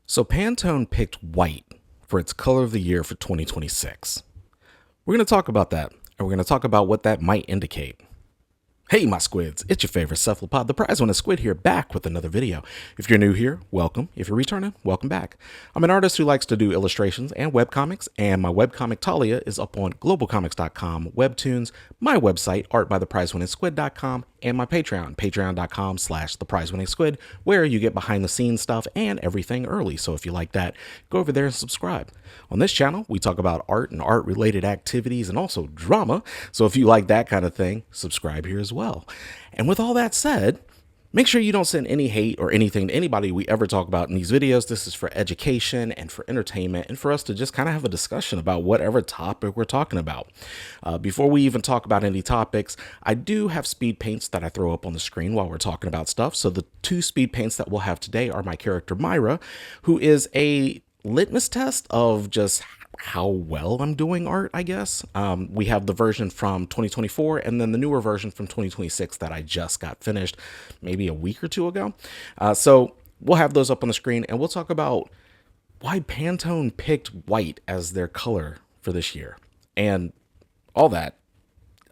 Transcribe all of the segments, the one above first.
So Pantone picked white for its color of the year for 2026. We're going to talk about that, and we're going to talk about what that might indicate. Hey, my squids, it's your favorite cephalopod, the prize winner squid here, back with another video. If you're new here, welcome. If you're returning, welcome back. I'm an artist who likes to do illustrations and webcomics, and my webcomic Talia is up on globalcomics.com, Webtoons, my website, artbytheprizewinningsquid.com, and my Patreon, patreon.com/theprizewinningsquid, where you get behind the scenes stuff and everything early. So if you like that, go over there and subscribe. On this channel, we talk about art and art related activities and also drama. So if you like that kind of thing, subscribe here as well. And with all that said, make sure you don't send any hate or anything to anybody we ever talk about in these videos. This is for education and for entertainment and for us to just kind of have a discussion about whatever topic we're talking about. Before we even talk about any topics, I do have speed paints that I throw up on the screen while we're talking about stuff. So the two speed paints that we'll have today are my character Myra, who is a litmus test of just how well I'm doing art, I guess. We have the version from 2024 and then the newer version from 2026 that I just got finished maybe a week or two ago. So we'll have those up on the screen and we'll talk about why Pantone picked white as their color for this year and all that.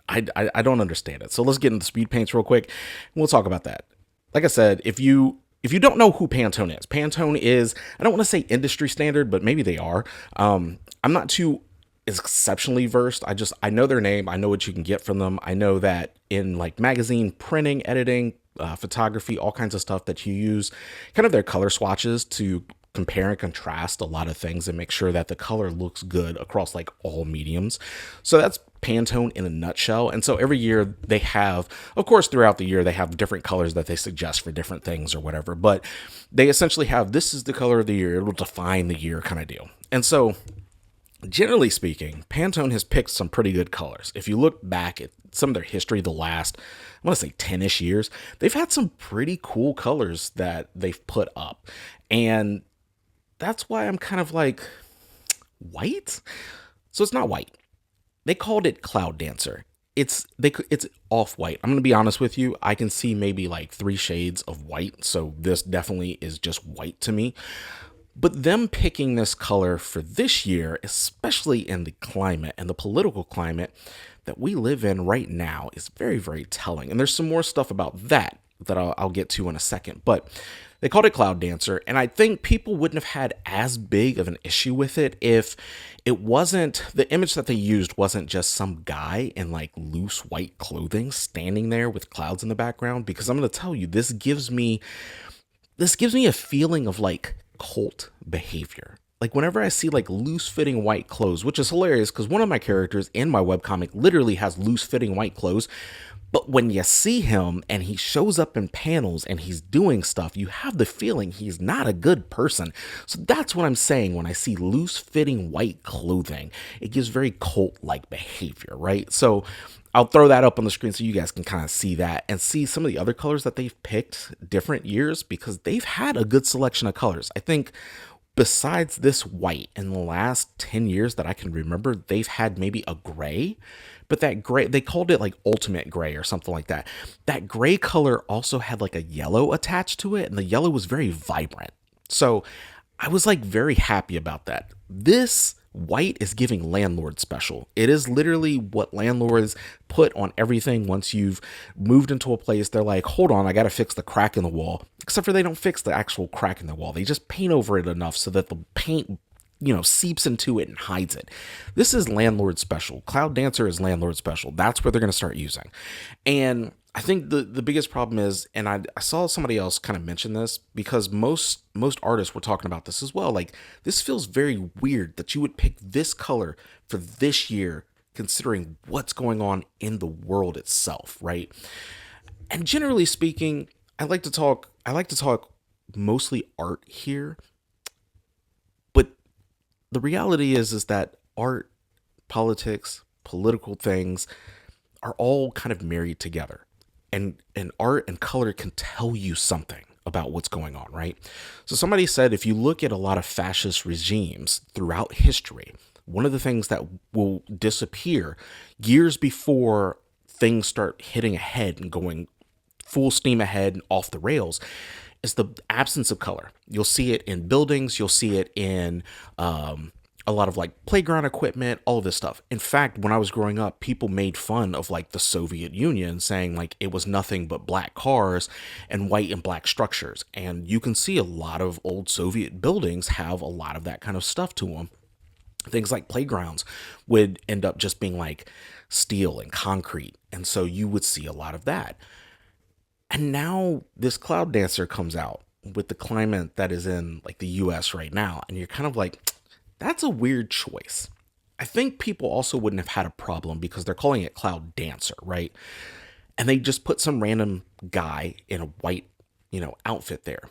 I don't understand it. So let's get into the speed paints real quick and we'll talk about that. Like I said, if you don't know who Pantone is, I don't want to say industry standard, but maybe they are. I'm not too exceptionally versed. I know their name. I know what you can get from them. I know that in like magazine printing, editing, photography, all kinds of stuff that you use kind of their color swatches to compare and contrast a lot of things and make sure that the color looks good across like all mediums. So that's Pantone in a nutshell. And so every year they have, of course, throughout the year, they have different colors that they suggest for different things or whatever, but they essentially have, this is the color of the year. It'll define the year kind of deal. And so generally speaking, Pantone has picked some pretty good colors. If you look back at some of their history, the last, I want to say 10-ish years, they've had some pretty cool colors that they've put up. And that's why I'm kind of like, white? So it's not white. They called it Cloud Dancer. It's off-white. I'm going to be honest with you. I can see maybe like 3 shades of white. So this definitely is just white to me. But them picking this color for this year, especially in the climate and the political climate that we live in right now, is very, very telling. And there's some more stuff about that I'll get to in a second. But they called it Cloud Dancer, and I think people wouldn't have had as big of an issue with it if it wasn't, the image that they used wasn't just some guy in like loose white clothing standing there with clouds in the background, because I'm going to tell you, this gives me a feeling of like cult behavior. Like whenever I see like loose fitting white clothes, which is hilarious because one of my characters in my webcomic literally has loose fitting white clothes. But when you see him and he shows up in panels and he's doing stuff, you have the feeling he's not a good person. So that's what I'm saying when I see loose fitting white clothing. It gives very cult-like behavior, right? So I'll throw that up on the screen so you guys can kind of see that and see some of the other colors that they've picked different years, because they've had a good selection of colors. I think besides this white, in the last 10 years that I can remember, they've had maybe a gray, but that gray, they called it like ultimate gray or something like that. That gray color also had like a yellow attached to it, and the yellow was very vibrant. So I was like very happy about that. This white is giving Landlord special. It is literally what landlords put on everything. Once you've moved into a place, they're like, hold on, I got to fix the crack in the wall. Except for they don't fix the actual crack in the wall. They just paint over it enough so that the paint, seeps into it and hides it. This is Landlord special. Cloud Dancer is Landlord special. That's what they're going to start using. And I think the biggest problem is, and I saw somebody else kind of mention this, because most artists were talking about this as well. Like, this feels very weird that you would pick this color for this year, considering what's going on in the world itself, right? And generally speaking, I like to talk mostly art here. But the reality is that art, politics, political things are all kind of married together. And art and color can tell you something about what's going on, right? So somebody said, if you look at a lot of fascist regimes throughout history, one of the things that will disappear years before things start hitting ahead and going full steam ahead and off the rails is the absence of color. You'll see it in buildings, you'll see it in a lot of like playground equipment, all of this stuff. In fact, when I was growing up, people made fun of like the Soviet Union, saying like it was nothing but black cars and white and black structures. And you can see a lot of old Soviet buildings have a lot of that kind of stuff to them. Things like playgrounds would end up just being like steel and concrete. And so you would see a lot of that. And now this Cloud Dancer comes out with the climate that is in like the US right now. And you're kind of like, that's a weird choice. I think people also wouldn't have had a problem because they're calling it Cloud Dancer, right? And they just put some random guy in a white, outfit there.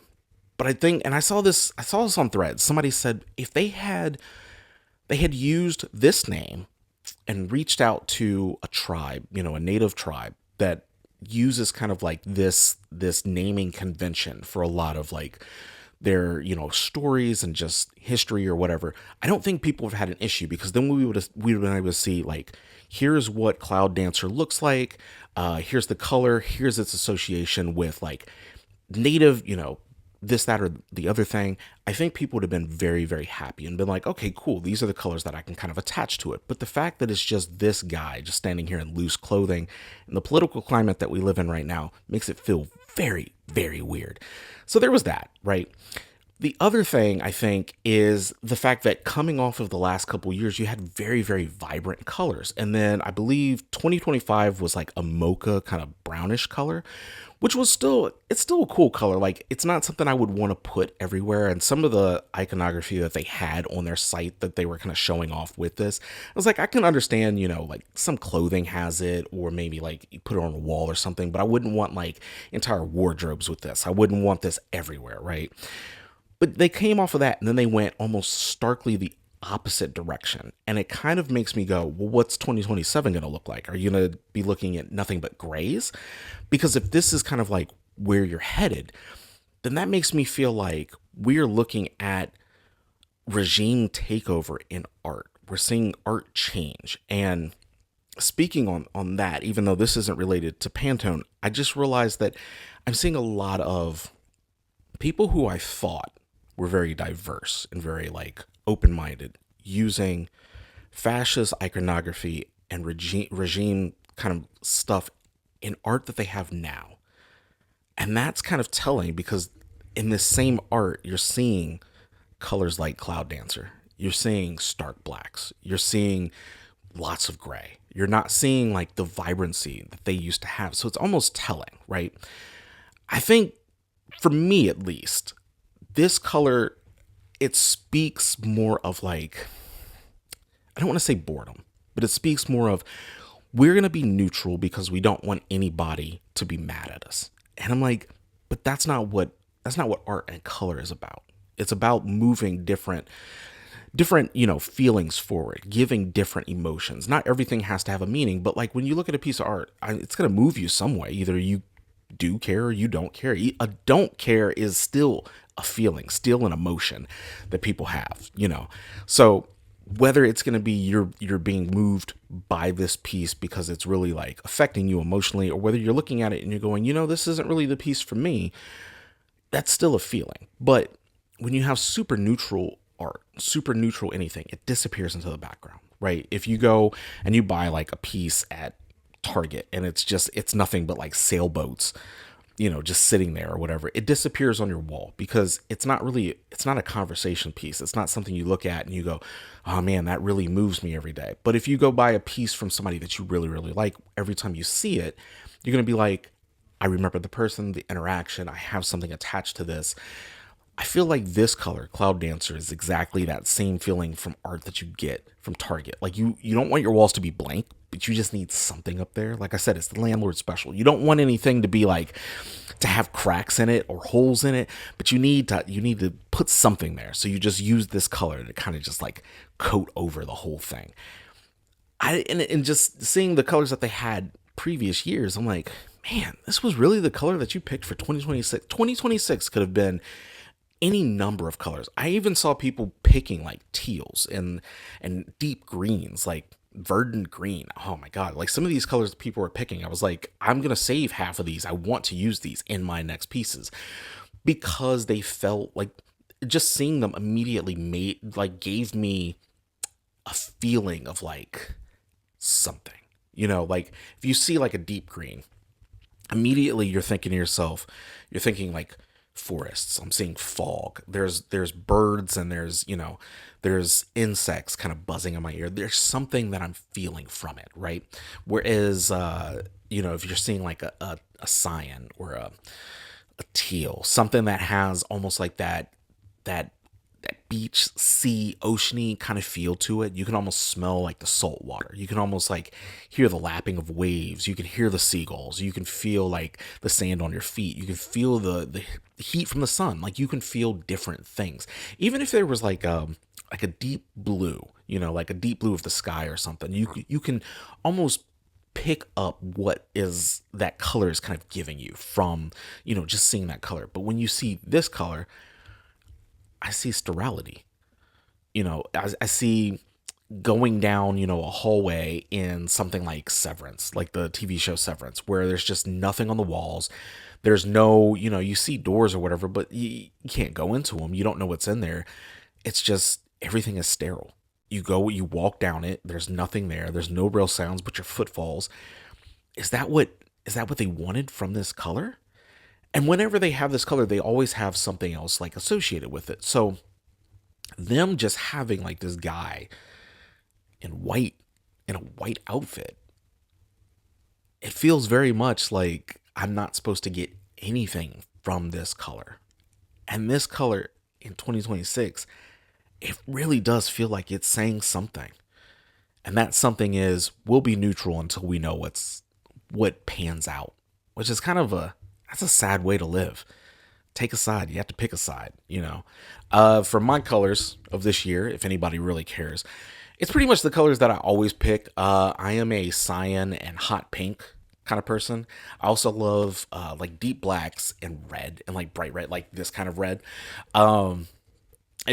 But I think, and I saw this on Threads. Somebody said if they had used this name and reached out to a tribe, a native tribe that uses kind of like this naming convention for a lot of like their stories and just history or whatever, I don't think people would have had an issue, because then we would have been able to see like, here's what Cloud Dancer looks like, here's the color, here's its association with like native, this, that, or the other thing. I think people would have been very, very happy and been like, okay, cool, these are the colors that I can kind of attach to it. But the fact that it's just this guy just standing here in loose clothing and the political climate that we live in right now makes it feel very, very weird. So there was that, right? The other thing I think is the fact that coming off of the last couple years, you had very, very vibrant colors. And then I believe 2025 was like a mocha kind of brownish color, which was it's still a cool color. Like, it's not something I would want to put everywhere. And some of the iconography that they had on their site that they were kind of showing off with this, I was like, I can understand, like some clothing has it, or maybe like you put it on a wall or something, but I wouldn't want like entire wardrobes with this. I wouldn't want this everywhere, right? But they came off of that and then they went almost starkly the opposite direction. And it kind of makes me go, well, what's 2027 going to look like? Are you going to be looking at nothing but grays? Because if this is kind of like where you're headed, then that makes me feel like we're looking at regime takeover in art. We're seeing art change. And speaking on that, even though this isn't related to Pantone, I just realized that I'm seeing a lot of people who I thought were very diverse and very like open-minded using fascist iconography and regime kind of stuff in art that they have now. And that's kind of telling, because in this same art, you're seeing colors like Cloud Dancer. You're seeing stark blacks. You're seeing lots of gray. You're not seeing like the vibrancy that they used to have. So it's almost telling, right? I think, for me at least, this color, it speaks more of like, I don't want to say boredom, but it speaks more of, we're going to be neutral because we don't want anybody to be mad at us. And I'm like, but that's not what art and color is about. It's about moving different, feelings forward, giving different emotions. Not everything has to have a meaning, but like when you look at a piece of art, it's going to move you some way. Either you do care or you don't care. A don't care is still a feeling, still an emotion that people have, So whether it's going to be you're being moved by this piece because it's really like affecting you emotionally, or whether you're looking at it and you're going, this isn't really the piece for me, that's still a feeling. But when you have super neutral art, super neutral anything, it disappears into the background, right? If you go and you buy like a piece at Target and it's nothing but like sailboats, just sitting there or whatever, it disappears on your wall because it's not a conversation piece. It's not something you look at and you go, oh man, that really moves me every day. But if you go buy a piece from somebody that you really, really like, every time you see it, you're going to be like, I remember the person, the interaction, I have something attached to this. I feel like this color, Cloud Dancer, is exactly that same feeling from art that you get from Target. Like you don't want your walls to be blank, but you just need something up there. Like I said, it's the Landlord special. You don't want anything to be like, to have cracks in it or holes in it, but you need to put something there. So you just use this color to kind of just like coat over the whole thing. And just seeing the colors that they had previous years, I'm like, man, this was really the color that you picked for 2026. 2026 could have been any number of colors. I even saw people picking like teals and deep greens, like verdant green. Oh my God. Like some of these colors people were picking, I was like, I'm going to save half of these. I want to use these in my next pieces. because they felt like just seeing them immediately gave me a feeling of like something. Like if you see like a deep green, immediately you're thinking to yourself, you're thinking like forests. I'm seeing fog. There's birds, and there's insects kind of buzzing in my ear. There's something that I'm feeling from it, right? Whereas if you're seeing like a cyan or a teal, something that has almost like that beach, sea, oceany kind of feel to it. You can almost smell like the salt water. You can almost like hear the lapping of waves. You can hear the seagulls. You can feel like the sand on your feet. You can feel the heat from the sun. Like you can feel different things. Even if there was like a deep blue, like a deep blue of the sky or something, you can almost pick up what is that color is kind of giving you from, just seeing that color. But when you see this color, I see sterility. I see going down, a hallway in something like Severance, like the TV show Severance, where there's just nothing on the walls. There's no, you see doors or whatever, but you can't go into them. You don't know what's in there. It's just everything is sterile. You walk down it. There's nothing there. There's no real sounds but your footfalls. Is that what they wanted from this color? And whenever they have this color, they always have something else like associated with it. So them just having like this guy in a white outfit, it feels very much like I'm not supposed to get anything from this color. And this color in 2026, it really does feel like it's saying something. And that something is, we'll be neutral until we know what pans out, which is kind of that's a sad way to live. Take a side. You have to pick a side, For my colors of this year, if anybody really cares, it's pretty much the colors that I always pick. I am a cyan and hot pink kind of person. I also love like deep blacks and red and like bright red, like this kind of red.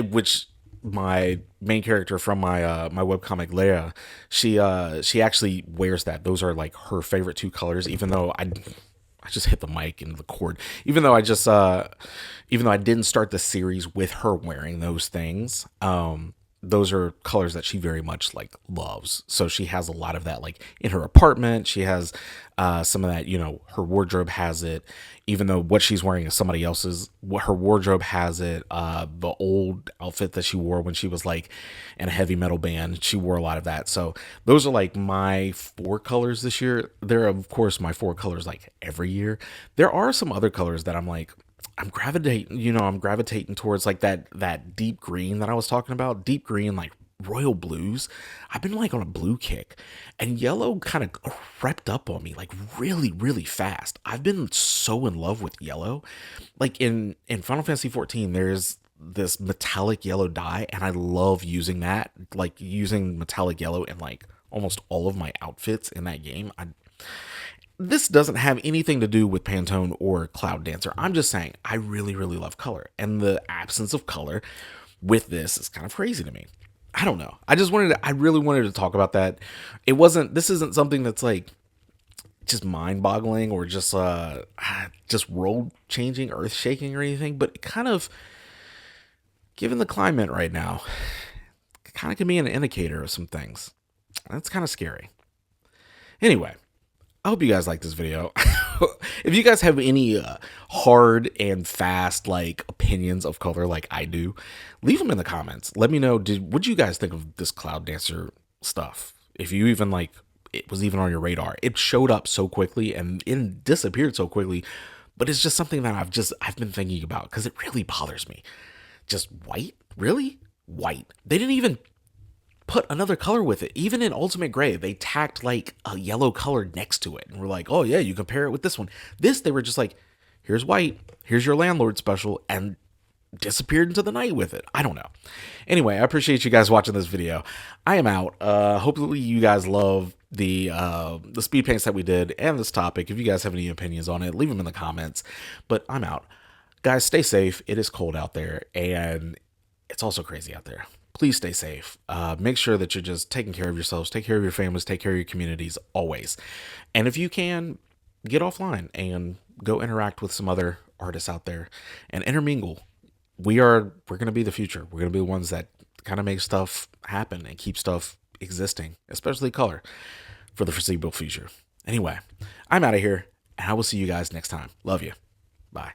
Which my main character from my webcomic Leia, she actually wears that. Those are like her favorite two colors, even though I just hit the mic and the cord. Even though I didn't start the series with her wearing those things, those are colors that she very much like loves. So she has a lot of that like in her apartment. She has some of that, her wardrobe has it, even though what she's wearing is somebody else's. Her wardrobe has it. The old outfit that she wore when she was like in a heavy metal band, she wore a lot of that. So those are like my four colors this year. They're of course my four colors like every year. There are some other colors that I'm gravitating towards, like that deep green that I was talking about, deep green, like royal blues. I've been like on a blue kick, and yellow kind of crept up on me like really, really fast. I've been so in love with yellow. Like in Final Fantasy 14, there's this metallic yellow dye, and I love using that, like using metallic yellow in like almost all of my outfits in that game. This doesn't have anything to do with Pantone or Cloud Dancer. I'm just saying I really, really love color. And the absence of color with this is kind of crazy to me. I don't know. I really wanted to talk about that. This isn't something that's like just mind boggling or just world changing, earth shaking or anything, but it kind of, given the climate right now, it kind of can be an indicator of some things. That's kind of scary. Anyway, I hope you guys like this video. If you guys have any hard and fast like opinions of color like I do, leave them in the comments. Let me know, what you guys think of this Cloud Dancer stuff? If you even like, it was even on your radar. It showed up so quickly and it disappeared so quickly, but it's just something that I've been thinking about because it really bothers me. Just white? Really? White. They didn't even put another color with it. Even in Ultimate Gray, they tacked like a yellow color next to it. And we're like, oh yeah, you compare it with this one. This, they were just like, here's white, here's your Landlord special, and disappeared into the night with it. I don't know. Anyway, I appreciate you guys watching this video. I am out. Hopefully you guys love the speed paints that we did and this topic. If you guys have any opinions on it, leave them in the comments. But I'm out. Guys, stay safe. It is cold out there, and it's also crazy out there. Please stay safe. Make sure that you're just taking care of yourselves, take care of your families, take care of your communities always. And if you can, get offline and go interact with some other artists out there and intermingle. We're going to be the future. We're going to be the ones that kind of make stuff happen and keep stuff existing, especially color, for the foreseeable future. Anyway, I'm out of here, and I will see you guys next time. Love you. Bye.